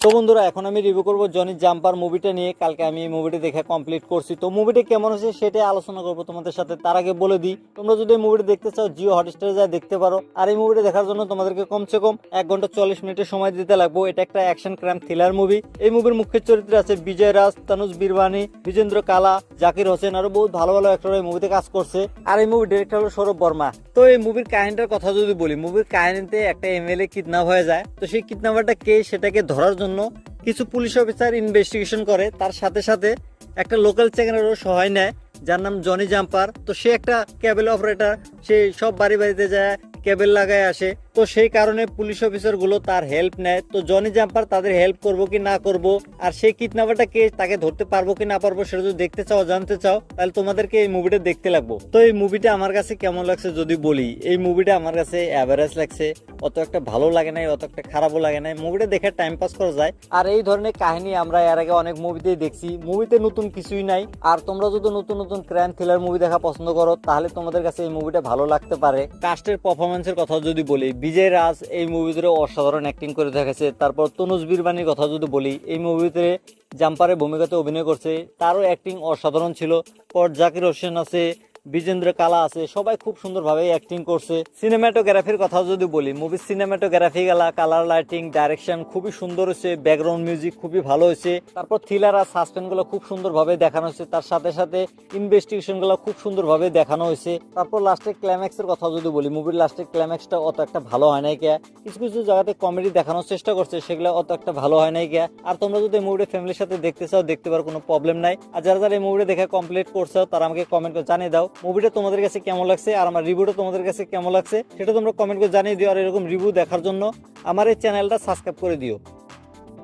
তো বন্ধুরা এখন আমি রিভিউ করব জনি জাম্পার মুভিটা নিয়ে। কালকে আমি এই মুভিটা দেখে কমপ্লিট করছি। তো মুভিটা কেমন হয়েছে সেটাই আলোচনা করবো তোমাদের সাথে। তার আগে বলে দিই, তোমরা যদি এই মুভিটা দেখতে চাও জিও হটস্টারে যা দেখতে পারো। আর এই মুভিটা দেখার জন্য তোমাদেরকে কমসে কম 1 ঘন্টা 40 মিনিটের সময় দিতে লাগবে। এটা একটা অ্যাকশন ক্রাইম থ্রিলার মুভি। এই মুভির মুখ্য চরিত্রে আছে বিজয় রাজ, তানুজ বীরবানী, বিজেন্দ্র কালা, জাকির হোসেন, আরো বহুত ভালো ভালো অ্যাক্টর এই মুভিতে কাজ করছে। আর এই মুভির ডিরেক্টর হলো সৌরভ বর্মা। তো এই মুভির কাহিনীটার কথা যদি বলি, মুভির কাহিনীতে একটা এমএলএ কিডন্যাপ হয়ে যায়। তো সেই কিডন্যাপারটা কে সেটাকে ধরার জন্য কিছু পুলিশ অফিসার ইনভেস্টিগেশন করে। তার সাথে সাথে একটা লোকাল চ্যানেলেরও সহায় নেয় যার নাম জনি জাম্পার। তো সে একটা কেবল অপারেটর, সে সব বাড়ি বাড়িতে যায় কেবল লাগায় আসে। তো সেই কারণে পুলিশ অফিসার গুলো তার হেল্প নেয়। তো জনি জাম্পার তাদের হেল্প করবো কি না করবো, আর সেই কিডন্যাপারটা কে তাকে ধরতে পারবো কি না পারবো সেটা যদি দেখতে চাও, জানতে চাও, তাহলে তোমাদেরকে এই মুভিটা দেখতে লাগবো। তো এই মুভিটা আমার কাছে কেমন লাগছে যদি বলি, এই মুভিটা আমার কাছে অ্যাভারেজ লাগছে। অত একটা ভালো লাগে নাই, অত একটা খারাপও লাগে নাই। মুভিটা দেখে টাইম পাস করা যায়। আর এই ধরনের কাহিনী আমরা এর আগে অনেক মুভিতেই দেখছি। মুভিতে নতুন কিছুই নাই। আর তোমরা যদি নতুন নতুন ক্রাইম থ্রিলার মুভি দেখা পছন্দ করো তাহলে তোমাদের কাছে এই মুভিটা ভালো লাগতে পারে। কাস্টের পারফরমেন্সের কথা যদি বলি, বিজয় রাজ এই মুভিতে অসাধারণ অ্যাক্টিং করে দেখাচ্ছে। তারপর তনুজ বীরবানীর কথা যদি বলি, এই মুভিতে জাম্পারের ভূমিকাতে অভিনয় করছে, তারও অ্যাক্টিং অসাধারণ ছিল। পর জাকির হোসেন আছে, বিজেন্দ্র কালা আছে, সবাই খুব সুন্দরভাবে অ্যাক্টিং করছে। সিনেমাটোগ্রাফির কথা যদি বলি, মুভির সিনেমাটোগ্রাফি গেলা, কালার লাইটিং, ডাইরেকশন খুবই সুন্দর হয়েছে, ব্যাকগ্রাউন্ড মিউজিক খুবই ভালো হয়েছে। তারপর থ্রিলার আর সাসপেন্স গুলো খুব সুন্দরভাবে দেখানো হয়েছে। তার সাথে সাথে ইনভেস্টিগেশন গুলো খুব সুন্দরভাবে দেখানো হয়েছে। তারপর লাস্টের ক্লাইম্যাক্স এর কথা যদি বলি, মুভির লাস্টের ক্লাইম্যাক্সটা অত একটা ভালো হয় নাই কে। কিছু কিছু জায়গাতে কমেডি দেখানোর চেষ্টা করছে, সেগুলো অত একটা ভালো হয় নাই কে। আর তোমরা যদি মুভিটা ফ্যামিলির সাথে দেখতে চাও দেখতে পারো, কোনো প্রবলেম নাই। আর যারা যারা এই মুভিটা দেখে কমপ্লিট করছো তারা আমাকে কমেন্ট করে জানিয়ে দাও মুভিটা তোমাদের কাছে কেমন লাগছে, আর আমার রিভিউটা তোমাদের কাছে কেমন লাগছে সেটা তোমরা কমেন্ট করে জানিয়ে দিও। আর এরকম রিভিউ দেখার জন্য আমার এই চ্যানেলটা সাবস্ক্রাইব করে দিও।